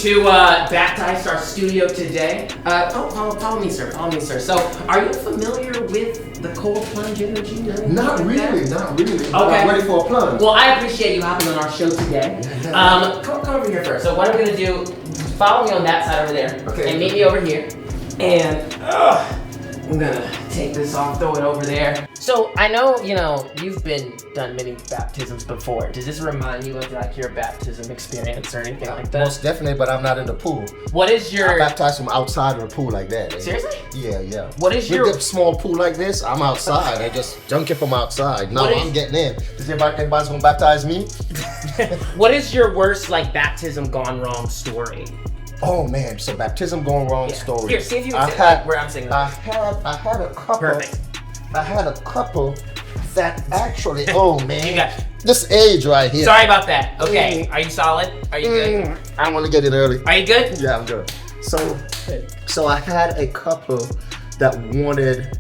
to BaptICED, our studio today. Follow me, sir. So, are you familiar with the cold plunge energy? Not really. Okay. I'm ready for a plunge. Well, I appreciate you hopping on our show today. Come over here first. So, what I'm going to do, follow me on that side over there. Okay. And meet me over here. And I'm going to take this off, throw it over there. So, I know, you've done many baptisms before. Does this remind you of like your baptism experience or anything like that? Most definitely, but I'm not in the pool. What is your... I baptized from outside of the pool like that. Seriously? Yeah. What is your... With a small pool like this, I'm outside. I just dunk it from outside. No, I'm getting in. Does anybody's gonna baptize me? What is your worst like baptism gone wrong story? Oh man, so baptism going wrong story. Here, see if you can sit where I'm sitting. I had a couple. Perfect. I had a couple that actually, oh man. You got this age right here. Sorry about that. Okay, are you solid? Are you good? I want to get it early. Are you good? Yeah, I'm good. So I had a couple that wanted,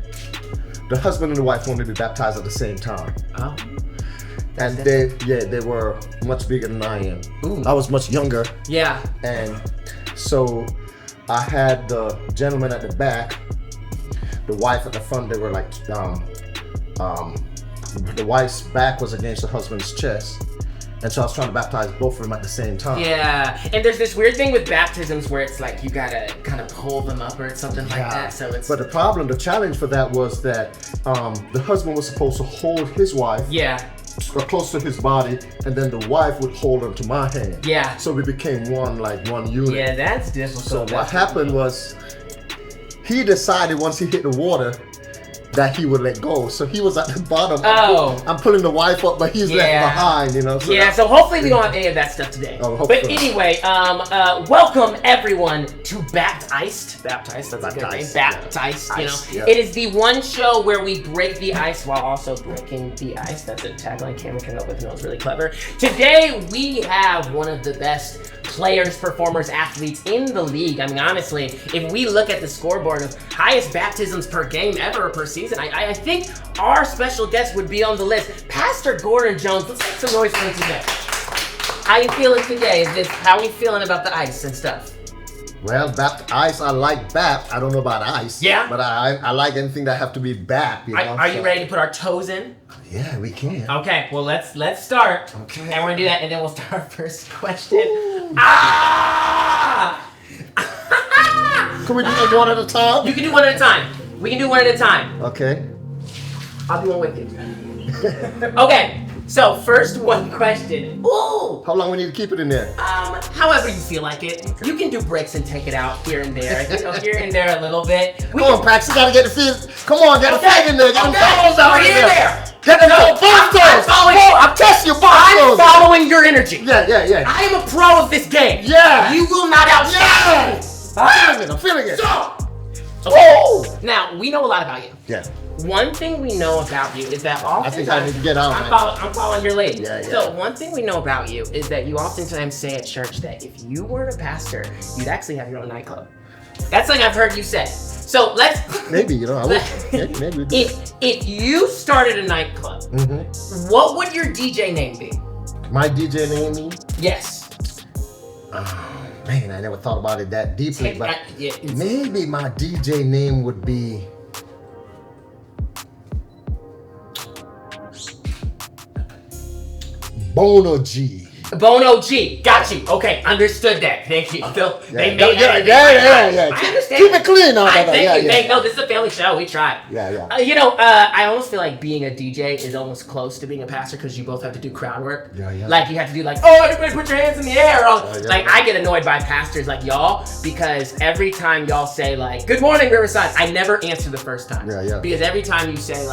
the husband and the wife wanted to be baptized at the same time. Oh. And they were much bigger than I am. Ooh. I was much younger. Yeah. And so I had the gentleman at the back, the wife at the front. They were like, the wife's back was against the husband's chest. And so I was trying to baptize both of them at the same time. Yeah, and there's this weird thing with baptisms where it's like you gotta kind of pull them up or something like that. So it's. But the challenge for that was that the husband was supposed to hold his wife. Yeah. Close to his body, and then the wife would hold him to my hand. Yeah. So we became one unit. Yeah, that's difficult. So what happened was, he decided once he hit the water that he would let go. So he was at the bottom. Oh. I'm pulling the wife up, but he's left behind, So so hopefully we don't have any of that stuff today. Oh, but anyway, welcome everyone to BaptICED. BaptICED, that's a good name. BaptICED, It is the one show where we break the ice while also breaking the ice. That's a tagline Cameron came up with, and it was really clever. Today we have one of the best players, performers, athletes in the league. I mean, honestly, if we look at the scoreboard of highest baptisms per game ever or per season, I think our special guest would be on the list. Pastor Wendy Jones, let's make some noise for him today. How you feeling today? How are you feeling about the ice and stuff? Well, ice, I like Bapt. I don't know about ice. Yeah? But I like anything that have to be Bapt, Are you ready to put our toes in? Yeah, we can. Okay, well let's start. Okay. And we're gonna do that, and then we'll start our first question. Ah! Can we do it one at a time? You can do one at a time. We can do one at a time. Okay. I'll do one with you. Okay, so first one question. Ooh! How long we need to keep it in there? However you feel like it. Okay. You can do breaks and take it out here and there. Here and there a little bit. Come on, Pax, you gotta get the feet. Come on, get the feet in there. Get them toes out in there. Get them both toes. I'm testing your both toes. I'm following your energy. Yeah. I am a pro of this game. Yeah. You will not outshine me. I'm feeling it. Okay. Now, we know a lot about you. Yeah. One thing we know about you is that oftentimes... I think I need to get out, I'm following your lead. Yeah. So one thing we know about you is that you oftentimes say at church that if you weren't a pastor, you'd actually have your own nightclub. That's something I've heard you say. So let's... Maybe, I would. Maybe. If you started a nightclub, what would your DJ name be? My DJ name? Yes. Oh, man, I never thought about it that deeply, but yeah, maybe my DJ name would be... Bono G. Bono G. Got you. Okay, understood that. Thank you. So they made yeah. I understand. Keep it clean on that. Thank you. No, this is a family show. We try. Yeah. I almost feel like being a DJ is almost close to being a pastor because you both have to do crowd work. Yeah. Like you have to do everybody put your hands in the air. I get annoyed by pastors like y'all because every time y'all say good morning Riverside, I never answer the first time. Yeah. Because every time you say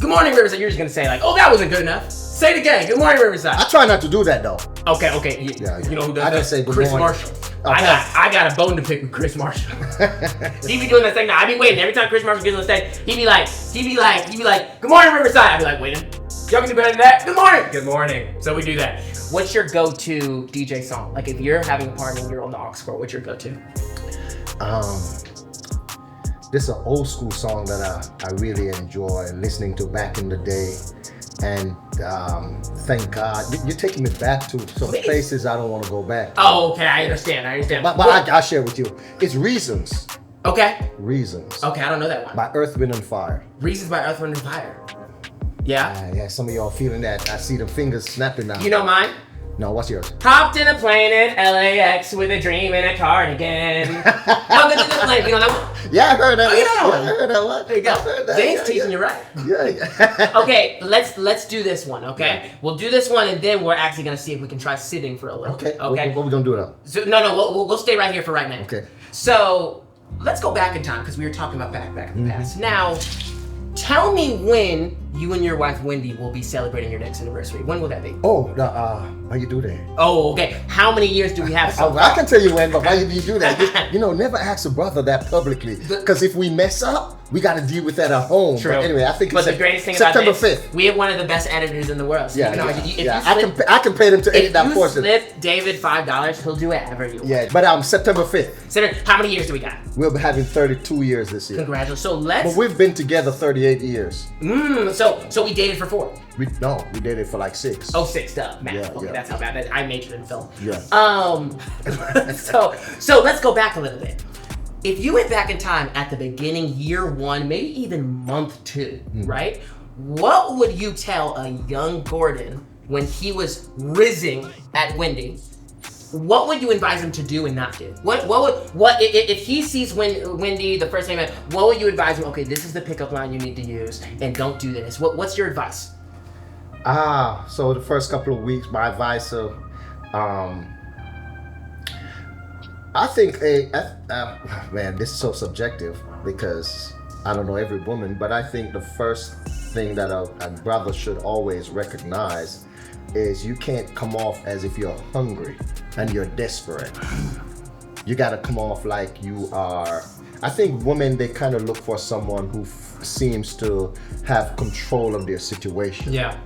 good morning Riverside, you're just gonna say oh, that wasn't good enough. Say it again. Good morning Riverside. I try not to do that though. Okay. You know who does that? I just say good morning. Chris Marshall. Okay. I got a bone to pick with Chris Marshall. He be doing that thing now. I be waiting. Every time Chris Marshall gets on stage, he be like, good morning Riverside. I be like, waiting. Y'all can do better than that. Good morning. Good morning. So we do that. What's your go-to DJ song? Like if you're having a party and you're on the aux court, what's your go-to? This is an old school song that I really enjoy listening to back in the day. And thank God. You're taking me back to some places I don't want to go back to. Oh, okay, I understand. But I'll share with you. It's Reasons. Okay. Reasons. Okay, I don't know that one. By Earth, Wind, and Fire. Reasons by Earth, Wind, and Fire. Yeah? Yeah, some of y'all feeling that. I see the fingers snapping now. You know mine? No, what's yours? Hopped in a plane in LAX with a dream and a cardigan. Welcome to the plane. You know that one? Yeah, I heard that. Oh, you know that one? I heard that one. There you go. James teaching you right. Yeah. Okay, let's do this one, okay? Yeah. We'll do this one, and then we're actually going to see if we can try sitting for a little. Okay. Okay. What we going to do now? So, no, we'll stay right here for right now. Okay. So, let's go back in time, because we were talking about back in the past. Now, tell me when you and your wife, Wendy, will be celebrating your next anniversary. When will that be? Oh, why you do that? Oh, okay. How many years do we have so far? I can tell you when, but why you do that? Never ask a brother that publicly. Because if we mess up, we got to deal with that at home. True. But anyway, I think the greatest thing September about this, 5th. We have one of the best editors in the world. So I can pay them to edit that portion. If you slip David $5, he'll do whatever you want. Yeah, but September 5th. How many years do we got? We'll be having 32 years this year. Congratulations. So let's... But we've been together 38 years. So we dated for 4? We dated for like 6. Oh, 6, math. Yeah, okay, yeah. That's how bad I majored in film. Yeah. So let's go back a little bit. If you went back in time at the beginning, year 1, maybe even month 2, right? What would you tell a young Gordon when he was rizzing at Wendy? What would you advise him to do and not do? What if he sees Wendy the first time he met, what would you advise him? Okay, this is the pickup line you need to use, and don't do this. What's your advice? So the first couple of weeks, my advice of, I think man, this is so subjective because I don't know every woman, but I think the first thing that a brother should always recognize is you can't come off as if you're hungry and you're desperate. You got to come off like you are. I think women, they kind of look for someone who seems to have control of their situation. Yeah.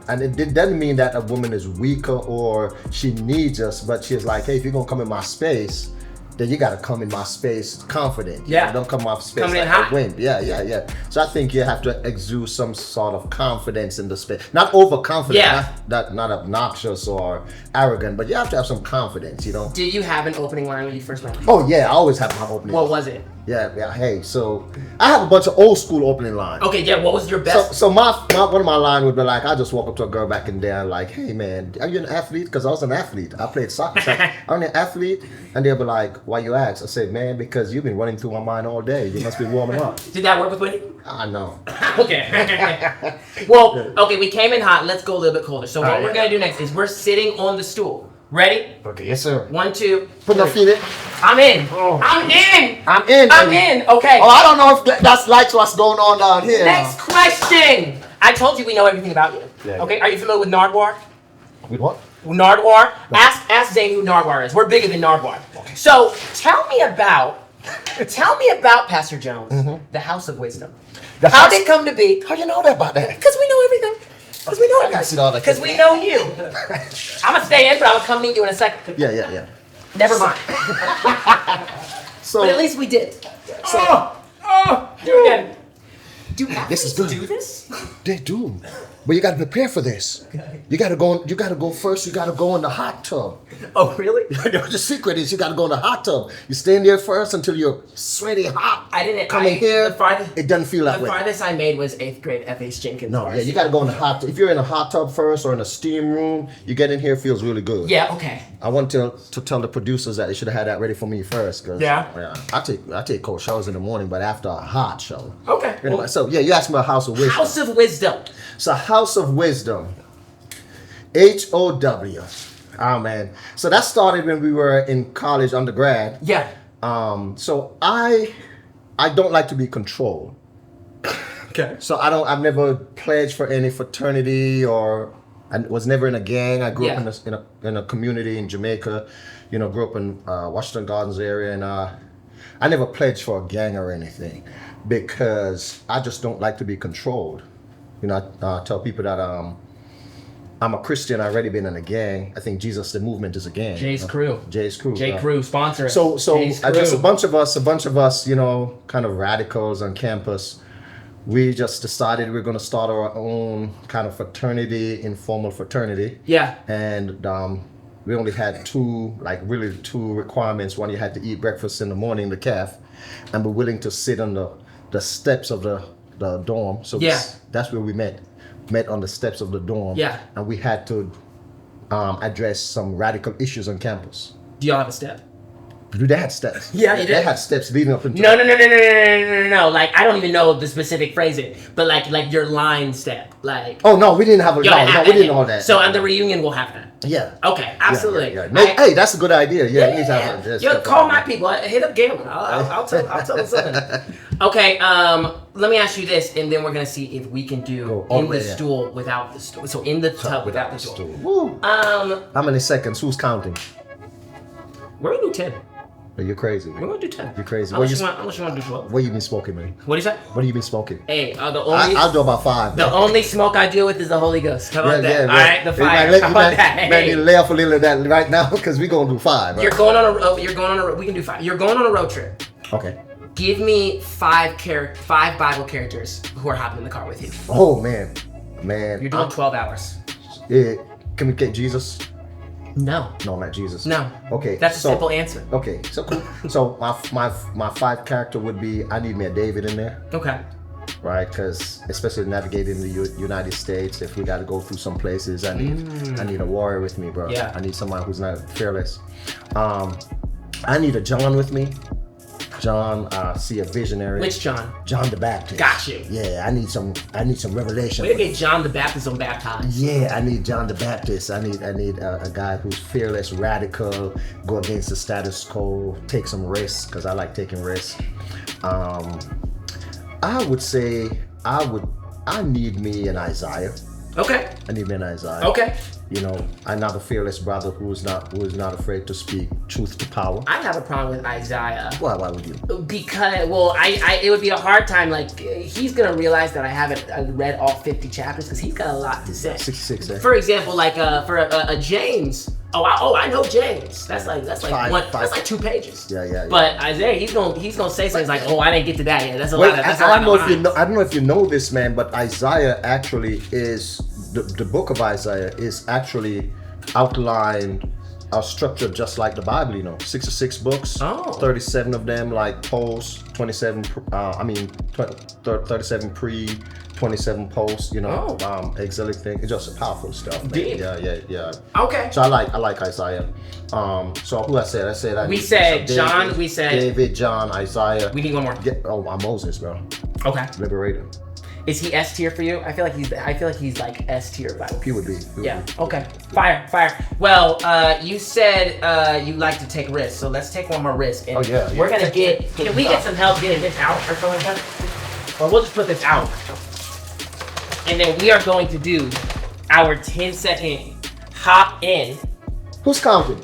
And it doesn't mean that a woman is weaker or she needs us, but she's like, hey, if you're gonna come in my space, then you gotta come in my space confident. Yeah. Don't come off space Coming like in hot. a wind. Yeah. So I think you have to exude some sort of confidence in the space. Not overconfident, not obnoxious or arrogant, but you have to have some confidence, Did you have an opening line when you first met? Oh yeah, I always have my opening. What was it? Yeah. Hey, so I have a bunch of old school opening lines. Okay, yeah. What was your best? So one of my lines would be like, I just walk up to a girl back in there like, hey man, are you an athlete? Because I was an athlete. I played soccer. So I'm an athlete, and they'll be like, why you ask? I say, man, because you've been running through my mind all day. You must be warming up. Did that work with Wendy? I know. Okay. Well, okay, we came in hot. Let's go a little bit colder. So what we're gonna do next is we're sitting on the stool. Ready? Okay, yes sir. 1, 2. Put my feet in. I'm in. Oh. I'm in. I'm in. Okay. Oh, I don't know if that's like what's going on down here. Next question. I told you we know everything about you. Yeah. Okay. Are you familiar with Nardwuar? With what? Nardwuar. No. Ask Zane who Nardwuar is. We're bigger than Nardwuar. Okay. So tell me about Pastor Jones, the House of Wisdom. How did it come to be? How do you know that about that? Because we know everything. Because we know everything. Because we know you. I'm gonna stay in, but I'm gonna come meet you in a second. Yeah. Never mind. But at least we did. So, do it again. Do athletes do this? They do. But you gotta prepare for this. Okay. You gotta go first, you gotta go in the hot tub. Oh really? The secret is you gotta go in the hot tub. You stay in there first until you're sweaty hot. Coming here, it doesn't feel that way. The farthest I made was 8th grade F.H. Jenkins. No, you gotta go in the hot tub. If you're in a hot tub first or in a steam room, you get in here, it feels really good. Yeah, okay. I want to tell the producers that they should have had that ready for me first. I take cold showers in the morning, but after a hot shower. Okay. Anyway, so yeah, you asked me about House of Wisdom. House of Wisdom. So House of Wisdom, HOW. Oh man. So that started when we were in college, undergrad. Yeah. So I don't like to be controlled. Okay. So I've never pledged for any fraternity or I was never in a gang. I grew up in a community in Jamaica. Grew up in Washington Gardens area, and I never pledged for a gang or anything because I just don't like to be controlled. I tell people that I'm a Christian. I've already been in a gang. I think Jesus, the movement, is a gang. Jay's Crew. J Crew, sponsor it. So just a bunch of us, kind of radicals on campus. we just decided we're going to start our own kind of fraternity, informal fraternity. Yeah. And we only had two requirements. One, you had to eat breakfast in the morning, the calf, and we're willing to sit on the steps of the dorm. So that's where we met on the steps of the dorm. Yeah. And we had to address some radical issues on campus. Do y'all have a step? Do they have steps? Yeah, you They did. had steps leading up into. No. Like, I don't even know the specific phrasing, but like your line step, like. Oh no, we didn't have a. We didn't know that. So on the reunion, we'll have that. Yeah. Okay, absolutely. Yeah. No, hey, that's a good idea. Yeah, you need to have that. Yo, call my people. Hit up Galen. I'll tell them something. Okay. Let me ask you this, and then we're gonna see if we can do in the stool without the stool. So in the tub without the stool. Woo. How many seconds? Who's counting? We're gonna do 10. You're crazy. We're gonna do 10. You're crazy. Unless you want to do 12. What you been smoking, man? What do you say? What have you been smoking? Hey, I'll do about 5. The only smoke I deal with is the Holy Ghost. How about that? All right, the fire. How about that? Man, you lay off a little of that right now because we're gonna do 5. Right? You're going on a. We can do 5. You're going on a road trip. Okay. Give me 5 Bible characters who are hopping in the car with you. Oh man. You're doing 12 hours. Yeah. Can we get Jesus? No, not Jesus. No. Okay. That's a simple answer. Okay. So cool. So my 5 character would be, I need me a David in there. Okay. Right, because especially navigating the United States, if we got to go through some places, I need a warrior with me, bro. Yeah. I need someone who's not fearless. I need a John with me. John, see a visionary. Which John? John the Baptist. Got you. Yeah, I need some revelation. We get John the Baptist on baptized. Yeah, I need John the Baptist. I need a guy who's fearless, radical, go against the status quo, take some risks, because I like taking risks. I would say I need me an Isaiah. Okay. I need me an Isaiah. Okay. You know, I'm not a fearless brother who is not afraid to speak truth to power. I have a problem with Isaiah. Why would you? Because, it would be a hard time. Like, he's gonna realize that I haven't read all 50 chapters because he's got a lot to say. 66. For example, like for a James. I know James. That's like that's like 2 pages. Yeah. But Isaiah, he's gonna say something like, I didn't get to that yet. That's a lot. I don't know if you know this, man, but Isaiah actually is the book of Isaiah is actually outlined structured just like the Bible. 66 books. 37 of them like post, 27. 37 pre. 27 posts, exilic thing. It's just powerful stuff. Deep. Yeah. Okay. So I like Isaiah. So who I said we said John. David, we said David, John, Isaiah. We need one more. I'm Moses, bro. Okay. Liberator. Is he S tier for you? I feel like he's like S tier Bible. He would be. Okay. Fire. Well, you said you like to take risks, so let's take one more risk. And we're gonna get. Can we get some help getting this out or something like that? Or we'll just put this out. And then we are going to do our 10-second hop in. Who's counting?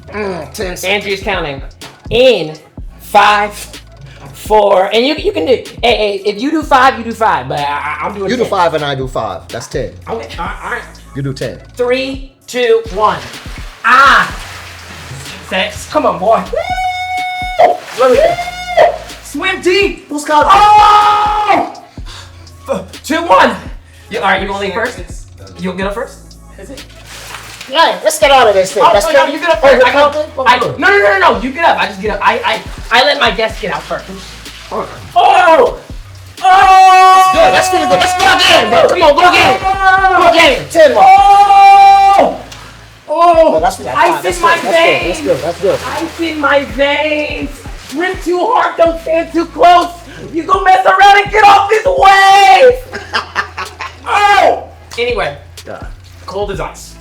10 seconds. Andrea's counting. In 5, 4, and you can do. Hey, if you do 5, you do 5. But I'm doing. You 10. do 5 and I do 5. That's 10. Okay. All right. You do 10. 3, 2, 1. Sex. Come on, boy. Let me go. Swim deep. Who's counting? Oh! 2, 1. All right, you only first? You'll get up first? Is it? Yeah, let's get out of this thing. No, you get up first. No. You get up. I just get up. I let my guests get out first. Oh! That's good. Let's go again, bro. Come on, go again. Go again. 10 more. Oh! That's Ice in my veins. That's good. Ice in my veins. Drink too hard. Don't stand too close. You gonna mess around and get off this wave! Oh! Anyway, cold as ice.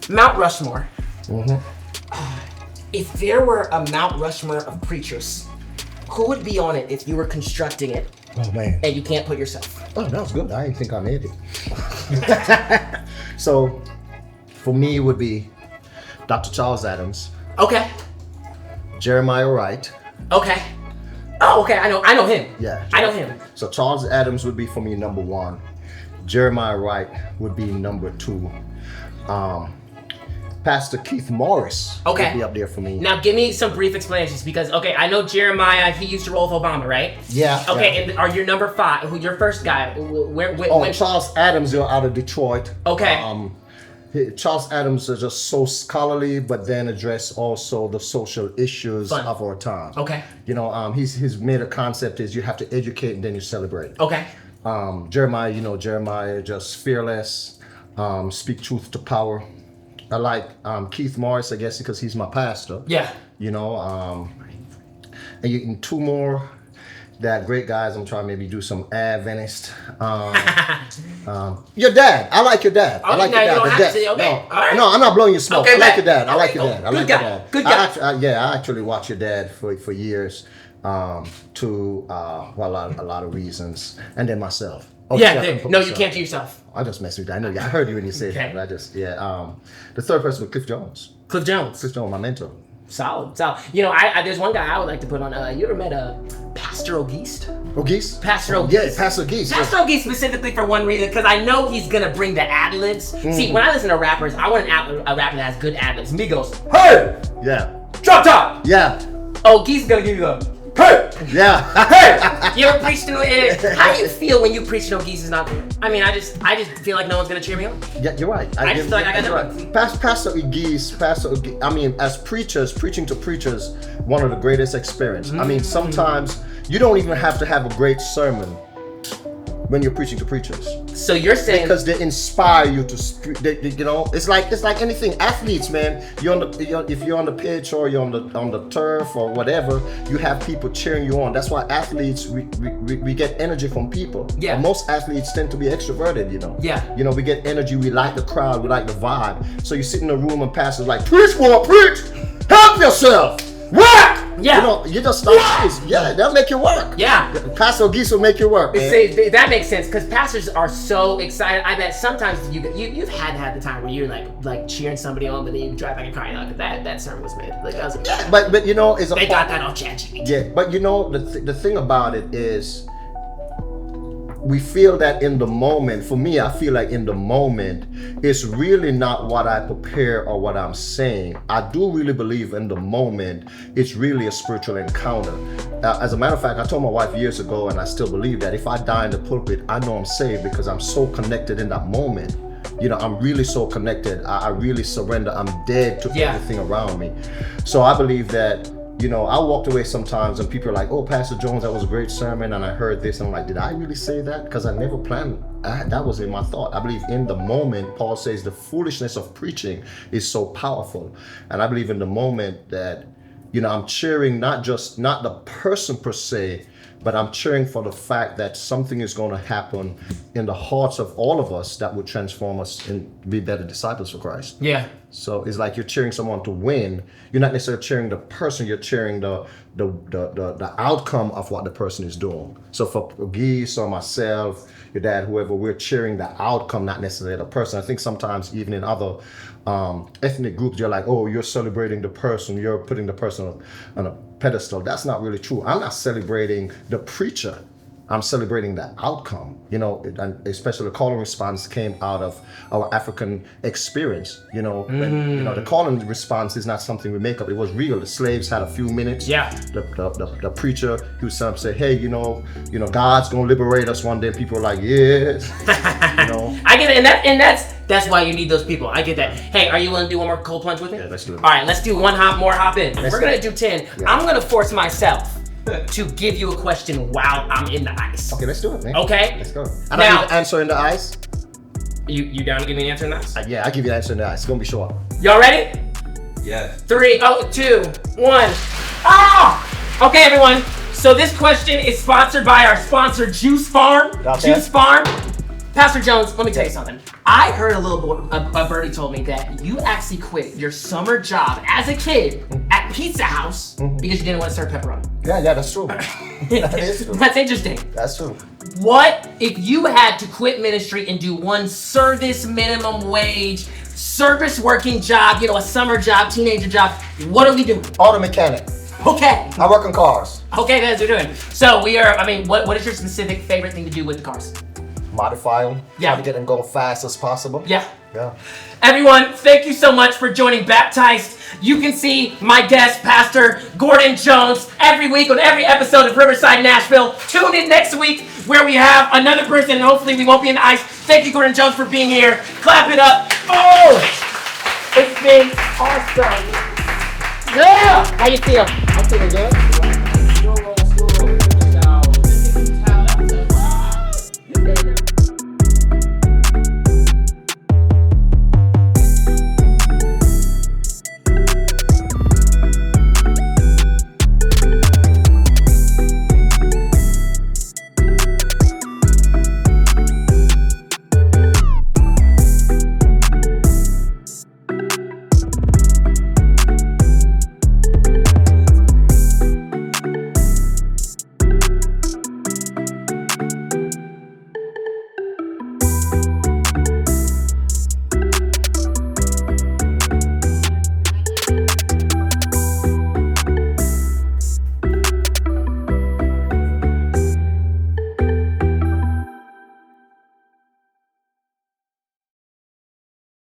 Mount Rushmore. If there were a Mount Rushmore of preachers, who would be on it if you were constructing it? Oh man. And you can't put yourself. Oh, that was good. I didn't think I made it. So, for me, it would be Dr. Charles Adams. Okay. Jeremiah Wright. Okay. Oh, okay. I know him. Yeah. I know him. So Charles Adams would be for me number 1. Jeremiah Wright would be number 2. Pastor Keith Morris would be up there for me. Now, give me some brief explanations because, I know Jeremiah, he used to roll with Obama, right? Yeah. Okay, and are your number 5, who your first guy? Charles Adams, you're out of Detroit. Okay. Charles Adams is just so scholarly, but then address also the social issues of our time. Okay. His made a concept is you have to educate and then you celebrate. Okay. Jeremiah just fearless, speak truth to power. I like Keith Morris, I guess, because he's my pastor. Yeah. And you can 2 more that great guys. I'm trying to maybe do some Adventist. Your dad. I like your dad. I like your dad. No, I'm not blowing your smoke. I like your dad. I like your dad. I like your dad. Good guy. I actually watched your dad for years. To a lot of reasons, and then myself. You can't do yourself. I just messed with you. I know. I heard you when you said that. But the third person was Cliff Jones. Cliff Jones, my mentor. Solid. There's one guy I would like to put on. You ever met Pastor Auguste? Auguste? Pastor Auguste. Yeah, Pastor Auguste. Pastor Auguste specifically for one reason, because I know he's gonna bring the ad-libs. See, when I listen to rappers, I want a rapper that has good ad-libs. Migos, hey! Yeah. Drop top! Yeah. Auguste is gonna give you the hey! Yeah. Hey! You ever preached to it? How do you feel when you preach to Auguste is not there? I mean, I just feel like no one's gonna cheer me on. Yeah, you're right. I just feel like I got right. Pastor Auguste, I mean, as preachers, preaching to preachers, one of the greatest experience. I mean, sometimes you don't even have to have a great sermon when you're preaching to preachers. So you're saying because they inspire you to, it's like anything. Athletes, man, if you're on the pitch or you're on the turf or whatever, you have people cheering you on. That's why athletes we get energy from people. Yeah. And most athletes tend to be extroverted. Yeah. We get energy. We like the crowd. We like the vibe. So you sit in a room and pastor's like, preach, boy, preach. Help yourself. Work! Yeah. You just start. Yeah, they'll make you work. Yeah. Pastor Auguste will make you work. That makes sense because pastors are so excited. I bet sometimes you've had the time where you're like cheering somebody on, but then you drive back and crying out that sermon was made. Like that was but it's they got that on ChatGPT. Yeah, but the thing about it is, we feel that in the moment, for me, I feel like in the moment, it's really not what I prepare or what I'm saying. I do really believe in the moment, it's really a spiritual encounter. As a matter of fact, I told my wife years ago, and I still believe that if I die in the pulpit, I know I'm saved because I'm so connected in that moment. I'm really so connected. I really surrender. I'm dead to everything around me. So I believe that, I walked away sometimes and people are like, oh, Pastor Jones, that was a great sermon. And I heard this and I'm like, did I really say that? Because I never planned. That was in my thought. I believe in the moment, Paul says the foolishness of preaching is so powerful. And I believe in the moment that, I'm cheering not the person per se, but I'm cheering for the fact that something is going to happen in the hearts of all of us that would transform us and be better disciples for Christ. Yeah. So it's like you're cheering someone to win. You're not necessarily cheering the person. You're cheering the outcome of what the person is doing. So for Geese or myself, your dad, whoever, we're cheering the outcome, not necessarily the person. I think sometimes even in other ethnic groups, you're like, oh, you're celebrating the person. You're putting the person on a pedestal. That's not really true. I'm not celebrating the preacher. I'm celebrating the outcome, and especially the call and response came out of our African experience, the call and response is not something we make up. It was real. The slaves had a few minutes. Yeah. The preacher, he would stand up and say, hey, God's going to liberate us one day. People are like, yes. I get it. And that's why you need those people. I get that. Hey, are you willing to do one more cold plunge with me? Yeah, let's do it. All right, let's do one hop in. We're going to do 10. Yeah. I'm going to force myself to give you a question while I'm in the ice. Okay, let's do it, man. Okay? Let's go. And I give the answer in the ice. You down to give me an answer in the ice? Yeah, I'll give you the answer in the ice. It's going to be short. Y'all ready? Yeah. 3, 2, 1. Ah! Okay, everyone. So this question is sponsored by our sponsor, Juice Pharm. Okay. Juice Pharm. Pastor Jones, let me tell you something. I heard a birdie told me that you actually quit your summer job as a kid at Pizza House because you didn't want to serve pepperoni. Yeah, that's true. That is true. That's interesting. That's true. What if you had to quit ministry and do one service minimum wage, service working job, a summer job, teenager job? What are we doing? Auto mechanic. Okay. I work on cars. Okay, that's what we're doing. So we are, what is your specific favorite thing to do with the cars? modify them. Yeah. Try to get them going fast as possible. Yeah. Yeah. Everyone, thank you so much for joining BaptICED. You can see my guest, Pastor Gordon Jones, every week on every episode of Riverside, Nashville. Tune in next week where we have another person, and hopefully we won't be in the ice. Thank you, Gordon Jones, for being here. Clap it up. Oh! It's been awesome. Yeah! How you feel? I'm feeling good.